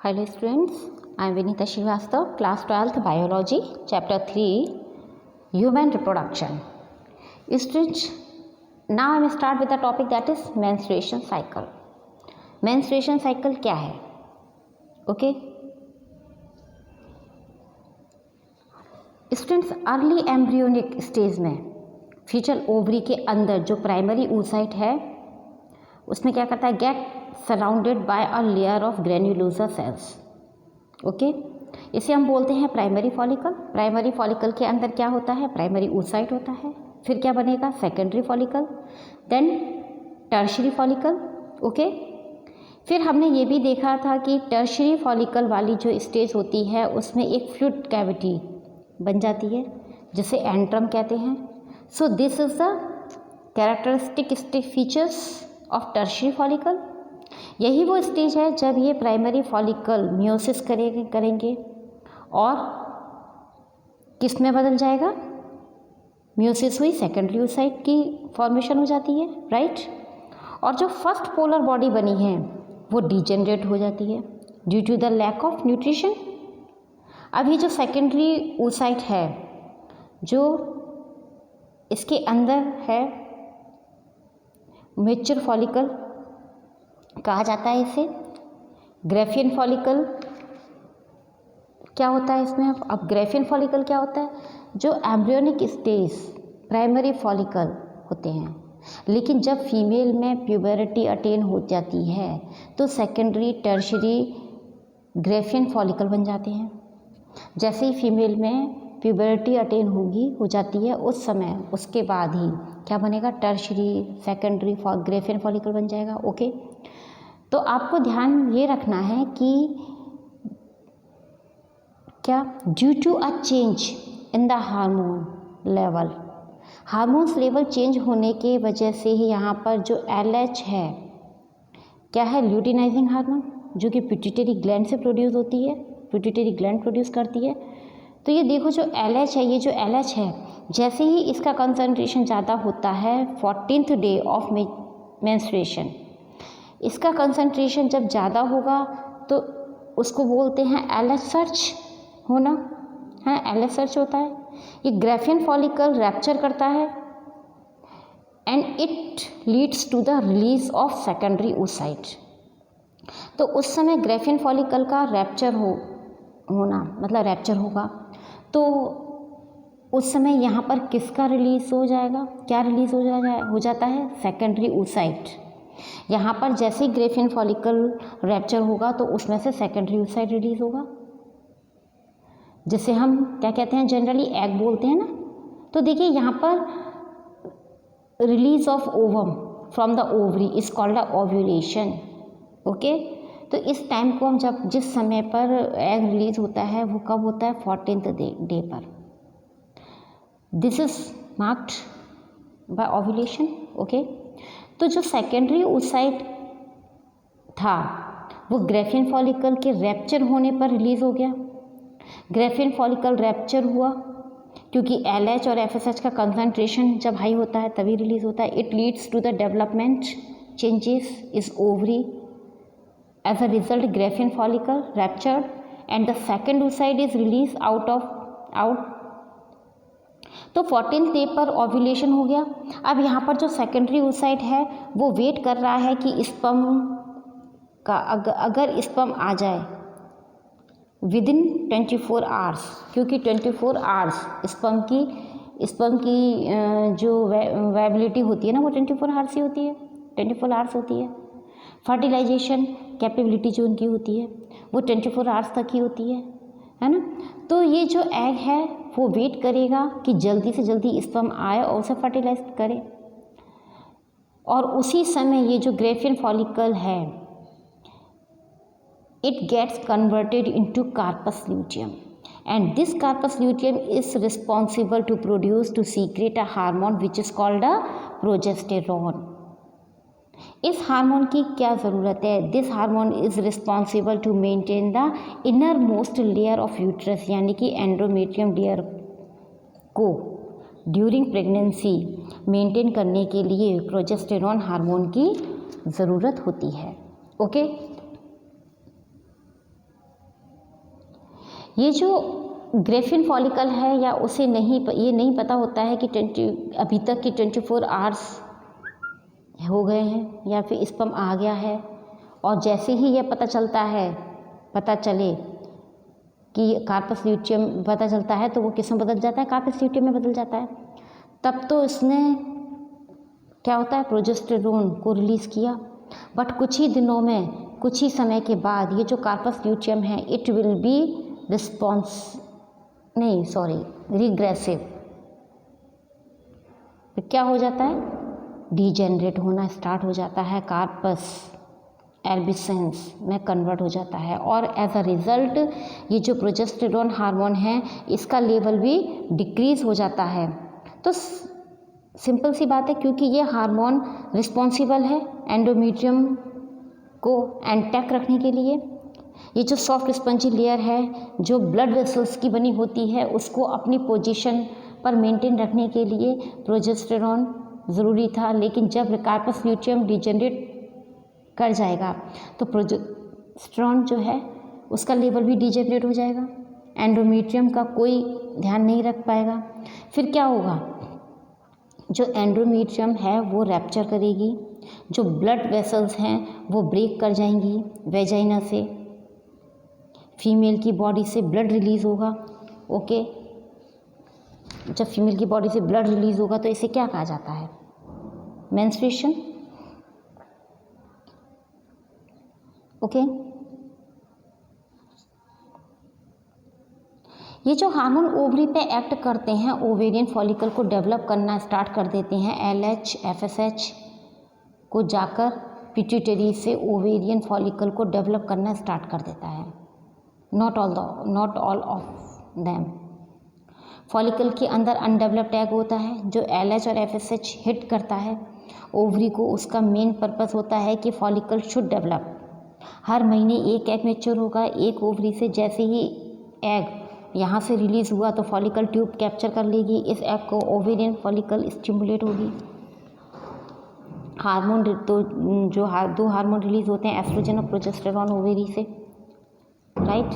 Hello students, I am Vinita Srivastav, class 12th biology, chapter 3, human reproduction. Students, now I will start with the topic that is menstruation cycle. Menstruation cycle क्या है? Okay? Students, early embryonic stage में fetal ovary के अंदर जो primary oocyte है उसमें क्या करता है, get surrounded by a layer of granulosa cells. Okay, इसे हम बोलते हैं प्राइमरी फॉलिकल. प्राइमरी फॉलिकल के अंदर क्या होता है, प्राइमरी oocyte होता है. फिर क्या बनेगा, secondary follicle, then tertiary follicle. Okay, फिर हमने ये भी देखा था कि टर्शरी फॉलिकल वाली जो स्टेज होती है उसमें एक फ्लूइड कैविटी बन जाती है जिसे एंट्रम कहते हैं. So this is the characteristic features of tertiary follicle. यही वो स्टेज है जब ये प्राइमरी फॉलिकल मियोसिस करेंगे और किस में बदल जाएगा, मियोसिस हुई सेकेंडरी oocyte की फॉर्मेशन हो जाती है, राइट. और जो फर्स्ट पोलर बॉडी बनी है वो डिजेनरेट हो जाती है due to the lack of nutrition. अभी जो सेकेंडरी oocyte है जो इसके अंदर है, मैच्योर फॉलिकल कहा जाता है इसे. ग्रेफियन फॉलिकल क्या होता है इसमें, अब ग्रेफियन फॉलिकल क्या होता है, जो एम्ब्रियोनिक स्टेज प्राइमरी फॉलिकल होते हैं, लेकिन जब फीमेल में प्यूबरिटी अटेन हो जाती है तो सेकेंडरी टर्शरी ग्रेफियन फॉलिकल बन जाते हैं. जैसे ही फीमेल में प्यूबरिटी अटेन हो जाती है उस समय उसके बाद ही क्या बनेगा, टर्शरी सेकेंडरी ग्रेफियन फॉलिकल बन जाएगा. ओके, तो आपको ध्यान ये रखना है कि क्या, due to a change in the hormone level, hormones level change होने के वजह से ही यहाँ पर जो LH है क्या है, ल्यूटिनाइजिंग हार्मोन, जो कि पिट्यूटरी ग्लैंड से प्रोड्यूस होती है, पिट्यूटरी ग्लैंड प्रोड्यूस करती है. तो ये देखो जो LH है, ये जो LH है जैसे ही इसका कंसंट्रेशन ज़्यादा होता है 14th डे ऑफ मेंस्ट्रुएशन, इसका कंसंट्रेशन जब ज़्यादा होगा तो उसको बोलते हैं LH सर्च होना है, LH सर्च होता है. ये ग्रेफियन फॉलिकल रैप्चर करता है and it leads to the release of secondary oocyte. तो उस समय ग्रेफियन फॉलिकल का रैप्चर होना मतलब रैप्चर होगा तो उस समय यहाँ पर किसका रिलीज हो जाएगा, क्या रिलीज हो जाता है, सेकेंडरी oocyte. यहाँ पर जैसे ही ग्रेफियन फॉलिकल रैप्चर होगा तो उसमें से सेकेंडरी oocyte रिलीज होगा, जिसे हम क्या कहते हैं, जनरली एग बोलते हैं ना. तो देखिए यहाँ पर release of ovum from the ovary is called the ovulation. Okay, तो इस टाइम को हम जिस समय पर एग रिलीज होता है वो कब होता है, 14th डे पर. This is marked by ovulation. Okay, तो जो सेकेंडरी oocyte था वो ग्रेफियन फॉलिकल के रैप्चर होने पर रिलीज हो गया. ग्रेफियन फॉलिकल रैप्चर हुआ क्योंकि LH और FSH का कंसंट्रेशन जब हाई होता है तभी रिलीज होता है. It leads to the development changes is ovary. As a result, Graafian follicle ruptured and the second oocyte is released out. तो 14th डे पर ओव्यूलेशन हो गया. अब यहाँ पर जो सेकेंडरी oocyte है वो वेट कर रहा है कि स्पर्म का अगर स्पर्म आ जाए विदिन 24 आवर्स, क्योंकि 24 आवर्स स्पर्म की जो वायबिलिटी होती है ना वो 24 आवर्स ही होती है, 24 आवर्स होती है. फर्टिलाइजेशन कैपेबिलिटी जो उनकी होती है वो 24 आवर्स तक ही होती है ना. तो ये जो एग है वो वेट करेगा कि जल्दी से जल्दी स्पर्म आए और उसे फर्टिलाइज करे. और उसी समय ये जो ग्रेफियन फॉलिकल है it gets converted into corpus luteum and this corpus luteum is responsible to produce to secrete a hormone which is called a progesterone. इस हार्मोन की क्या ज़रूरत है, this hormone is responsible to maintain the inner most layer of uterus यानी कि endometrium layer को during pregnancy maintain करने के लिए प्रोजेस्टेरॉन हार्मोन की ज़रूरत होती है. ओके, ये जो ग्रेफिन फॉलिकल है या उसे ये नहीं पता होता है कि अभी तक कि 24 आवर्स हो गए हैं या फिर स्पर्म आ गया है, और जैसे ही ये पता चले कि कार्पस ल्यूटियम पता चलता है तो वो किस में बदल जाता है, कार्पस ल्यूटियम में बदल जाता है। तब तो इसने क्या होता है, प्रोजेस्टेरोन को रिलीज़ किया, बट कुछ ही दिनों में, कुछ ही समय के बाद ये जो कार्पस ल्यूटियम है इट विल बी रिग्रेसिव। फिर क्या हो जाता है, डीजेनरेट होना स्टार्ट हो जाता है, कार्पस एल्बिसेंस में कन्वर्ट हो जाता है, और एज अ रिज़ल्ट ये जो प्रोजेस्टेरोन हार्मोन है इसका लेवल भी डिक्रीज़ हो जाता है। तो सिंपल सी बात है, क्योंकि ये हार्मोन रिस्पॉन्सिबल है एंडोमेट्रियम को इंटैक्ट रखने के लिए। ये जो सॉफ्ट स्पंजी लेयर है जो ब्लड वेसल्स की बनी होती है उसको अपनी पोजीशन पर मेंटेन रखने के लिए प्रोजेस्टेरोन ज़रूरी था, लेकिन जब कार्पस ल्यूटियम डिजेनरेट कर जाएगा तो प्रोजेस्टेरोन जो है उसका लेवल भी डिजेनरेट हो जाएगा, एंडोमेट्रियम का कोई ध्यान नहीं रख पाएगा। फिर क्या होगा, जो एंडोमेट्रियम है वो रैप्चर करेगी, जो ब्लड वेसल्स हैं वो ब्रेक कर जाएंगी, वेजाइना से फीमेल की बॉडी से ब्लड रिलीज़ होगा। ओके, जब फीमेल की बॉडी से ब्लड रिलीज़ होगा तो इसे क्या कहा जाता है, मेंस्ट्रुएशन। ओके, ये जो हार्मोन ओवरी पे एक्ट करते हैं ओवेरियन फॉलिकल को डेवलप करना स्टार्ट कर देते हैं। LH FSH को जाकर पिट्यूटरी से ओवेरियन फॉलिकल को डेवलप करना स्टार्ट कर देता है। Not all of them. Follicle के अंदर अनडेवलप्ड एग होता है जो LH और FSH हिट करता है ओवरी को। उसका मेन पर्पस होता है कि फॉलिकल शुड डेवलप। हर महीने एक एग मैच्योर होगा एक ओवरी से। जैसे ही एग यहाँ से रिलीज़ हुआ तो फॉलिकल ट्यूब कैप्चर कर लेगी इस एग को, ओवेरियन फॉलिकल स्टिमुलेट होगी। हार्मोन तो जो दो हार्मोन रिलीज़ होते हैं एस्ट्रोजन और प्रोजेस्टेरोन ओवेरी से, राइट।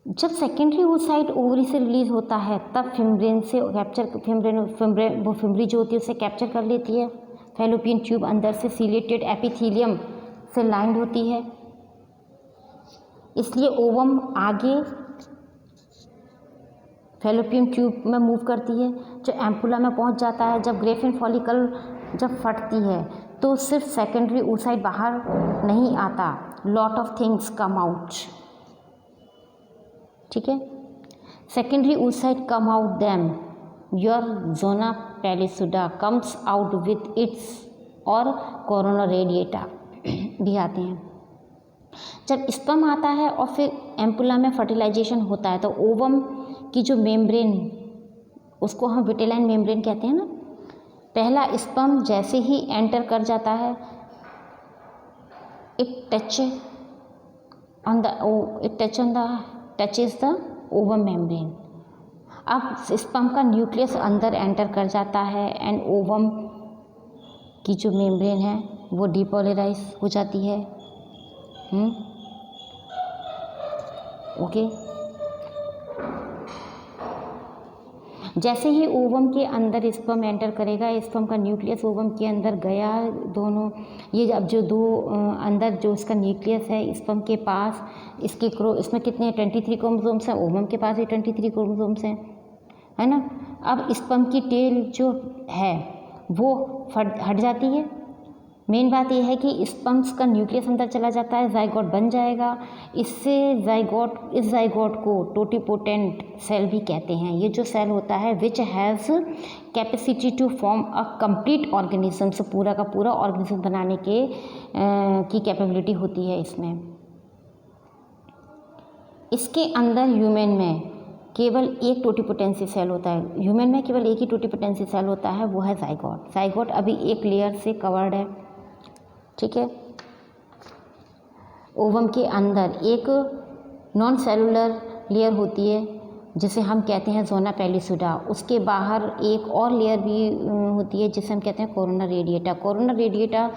जब सेकेंडरी oocyte ओवरी से रिलीज़ होता है तब फिम्ब्रेन से वो फिम्ब्री जो होती है उसे कैप्चर कर लेती है। फैलोपियन ट्यूब अंदर से सीलेटेड एपिथेलियम से लाइंड होती है, इसलिए ओवम आगे फैलोपियन ट्यूब में मूव करती है जो एम्पुला में पहुंच जाता है। जब ग्रेफिन फॉलिकल जब फटती है तो सिर्फ सेकेंडरी oocyte बाहर नहीं आता, lot of things come out, ठीक है। Secondary oocyte come out then your zona pellucida comes out with its और कोरोना रेडिएटा भी आते हैं। जब स्पर्म आता है और फिर एम्पुला में फर्टिलाइजेशन होता है तो ओवम की जो मेम्ब्रेन, उसको हम विटेलाइन मेम्ब्रेन कहते हैं ना, पहला स्पर्म जैसे ही एंटर कर जाता है it touches the ovum membrane. अब स्पर्म का न्यूक्लियस अंदर एंटर कर जाता है एंड ओवम की जो मेम्ब्रेन है वो डिपोलराइज हो जाती है। ओके, जैसे ही ओवम के अंदर स्पर्म एंटर करेगा, स्पर्म का न्यूक्लियस ओवम के अंदर गया, दोनों ये अब जो दो अंदर जो इसका न्यूक्लियस है स्पर्म के पास, इसमें कितने 23 क्रोमोसोम्स हैं, ओवम के पास भी 23 क्रोमोसोम्स हैं, है ना। अब स्पर्म की टेल जो है वो हट जाती है। मेन बात यह है कि स्पर्म्स का न्यूक्लियस अंदर चला जाता है, जाइगोट बन जाएगा। इस जाइगोट को टोटिपोटेंट सेल भी कहते हैं। ये जो सेल होता है which has capacity to form a complete organism, से पूरा का पूरा ऑर्गेनिज्म बनाने की कैपेबिलिटी होती है इसमें। इसके अंदर ह्यूमन में केवल एक टोटिपोटेंसी सेल होता है, ह्यूमन में केवल एक ही टोटिपोटेंसी सेल होता है, वो है जाइगोट। जाइगोट अभी एक लेयर से कवर्ड है, ठीक है। ओवम के अंदर एक नॉन सेलुलर लेयर होती है जिसे हम कहते हैं जोना पैलिसुडा। उसके बाहर एक और लेयर भी होती है जिसे हम कहते हैं कोरोना रेडिएटा। कोरोना रेडिएटा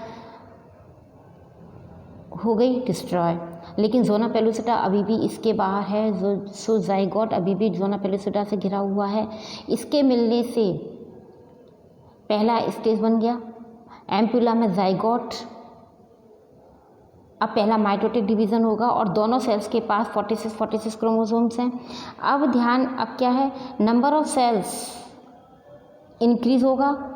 हो गई डिस्ट्रॉय, लेकिन ज़ोना पेलुसिडा अभी भी इसके बाहर है। सो ज़ाइगोट अभी भी ज़ोना पेलुसिडा से घिरा हुआ है। इसके मिलने से पहला स्टेज बन गया एम्पुला में ज़ाइगोट। अब पहला माइटोटिक डिवीज़न होगा और दोनों सेल्स के पास 46 क्रोमोसोम्स हैं। अब क्या है, नंबर ऑफ सेल्स इंक्रीज होगा।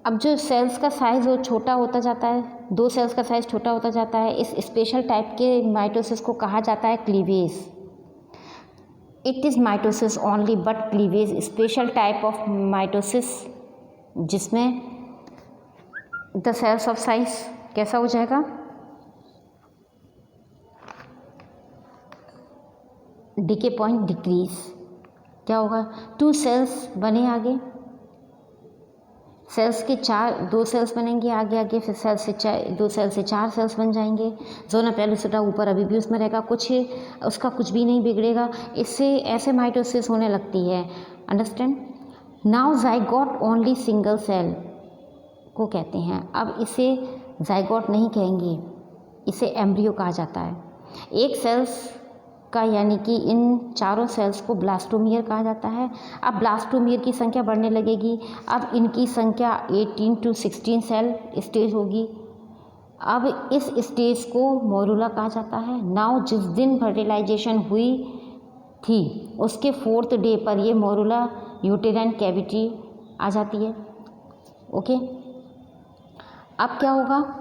अब जो सेल्स का साइज़ वो छोटा होता जाता है, 2 सेल्स का साइज़ छोटा होता जाता है। इस स्पेशल टाइप के माइटोसिस को कहा जाता है cleavage. It is mitosis only but cleavage special type of mitosis, जिसमें द सेल्स ऑफ साइज कैसा हो जाएगा, डीके पॉइंट डिक्रीज। क्या होगा, 2 सेल्स बने आगे, सेल्स के 2 सेल्स बनेंगे आगे, फिर 2 सेल से 4 सेल्स बन जाएंगे। ज़ोना पेलुसिडा ऊपर अभी भी उसमें रहेगा, उसका कुछ भी नहीं बिगड़ेगा। इससे ऐसे माइटोसिस होने लगती है। Understand. Now zygote only single cell को कहते हैं। अब इसे ज़ाइगोट नहीं कहेंगे, इसे एम्ब्रियो कहा जाता है। एक सेल्स का यानी कि इन चारों सेल्स को ब्लास्टोमियर कहा जाता है। अब ब्लास्टोमियर की संख्या बढ़ने लगेगी। अब इनकी संख्या 18 to 16 सेल स्टेज होगी। अब इस स्टेज को मोरुला कहा जाता है। नाउ जिस दिन फर्टिलाइजेशन हुई थी उसके 4th डे पर ये मोरुला यूटेराइन कैविटी आ जाती है। ओके, अब क्या होगा,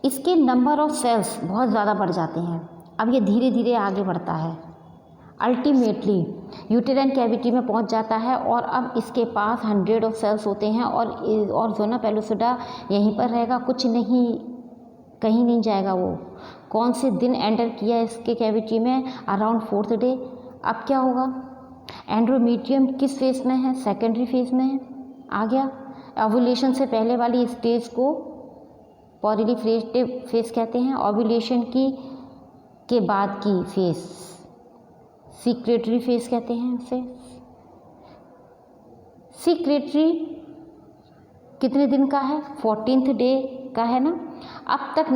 इसके नंबर ऑफ सेल्स बहुत ज़्यादा बढ़ जाते हैं। अब ये धीरे धीरे आगे बढ़ता है, अल्टीमेटली यूटेराइन कैविटी में पहुंच जाता है और अब इसके पास 100 ऑफ सेल्स होते हैं और ज़ोना पेलुसिडा यहीं पर रहेगा, कुछ नहीं, कहीं नहीं जाएगा। वो कौन से दिन एंटर किया इसके कैविटी में, अराउंड 4th डे। अब क्या होगा, एंड्रोमीट्रियम किस फेज में है, सेकेंडरी फेज में है, आ गया। ओव्यूलेशन से पहले वाली स्टेज को पॉलीफ्रेटिव फेज कहते हैं। ओव्यूलेशन के बाद की फेज सीक्रेटरी फेज कहते हैं उसे। सीक्रेटरी कितने दिन का है, 14th डे का है ना। अब तक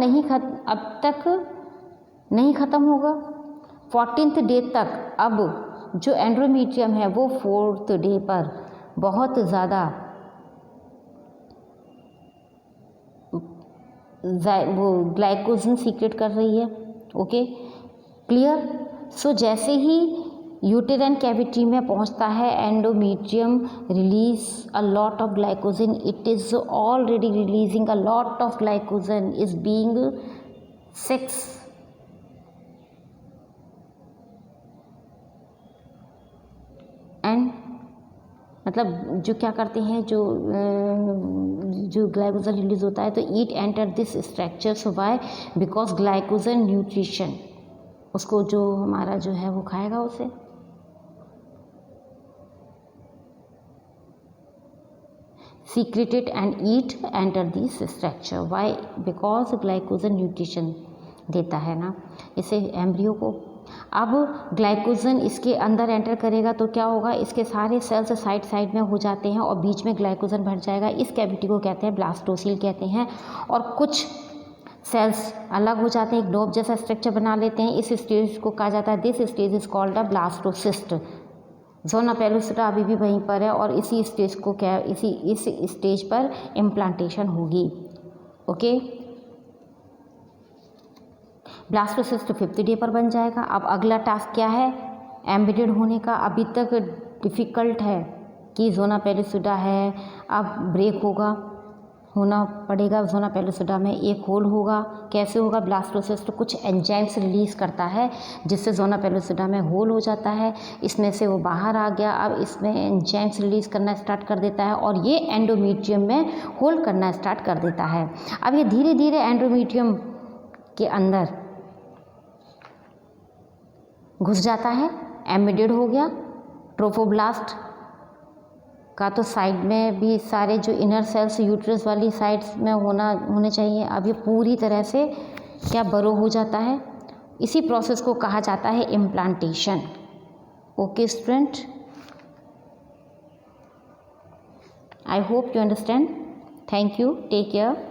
नहीं ख़त्म होगा 14th डे तक। अब जो एंड्रोमीट्रियम है वो 4th डे पर बहुत ज़्यादा वो ग्लाइकोजन सीक्रेट कर रही है। Okay, clear. सो जैसे ही यूटेराइन कैविटी में पहुंचता है endometrium release a lot of glycogen, it is already releasing a lot of glycogen is being 6 and मतलब जो क्या करते हैं, जो ग्लाइकोजन रिलीज होता है तो it enter this structure. So why, because glycogen nutrition, उसको जो हमारा जो है वो खाएगा उसे। Secreted and it enter this structure. Why, because glycogen nutrition देता है ना इसे, एम्ब्रियो को। अब ग्लाइकोजन इसके अंदर एंटर करेगा तो क्या होगा, इसके सारे सेल्स साइड में हो जाते हैं और बीच में ग्लाइकोजन भर जाएगा। इस कैविटी को कहते हैं ब्लास्टोसील कहते हैं। और कुछ सेल्स अलग हो जाते हैं, एक डोप जैसा स्ट्रक्चर बना लेते हैं। इस स्टेज को कहा जाता है, this stage is called a blastocyst. Zona pellucida अभी भी वहीं पर है और इसी स्टेज पर इम्प्लांटेशन होगी। ओके, ब्लास्टोसिस्ट 5th डे पर बन जाएगा। अब अगला टास्क क्या है, एम्बेडेड होने का। अभी तक डिफ़िकल्ट है कि ज़ोना पेलुसिडा है, अब ब्रेक होना पड़ेगा। ज़ोना पेलुसिडा में एक होल होगा। कैसे होगा, ब्लास्टोसिस्ट कुछ एंजाइम्स रिलीज़ करता है जिससे ज़ोना पेलुसिडा में होल हो जाता है। इसमें से वो बाहर आ गया, अब इसमें एंजाइम्स रिलीज़ करना स्टार्ट कर देता है और ये एंडोमीट्रियम में होल करना स्टार्ट कर देता है। अब ये धीरे धीरे एंडोमीट्रियम के अंदर घुस जाता है, एम्बेडेड हो गया। ट्रोफोब्लास्ट का तो साइड में भी सारे जो इनर सेल्स यूट्रस वाली साइड्स में होने चाहिए। अब ये पूरी तरह से क्या बरो हो जाता है। इसी प्रोसेस को कहा जाता है implantation. Okay student, I hope you understand. Thank you. Take care.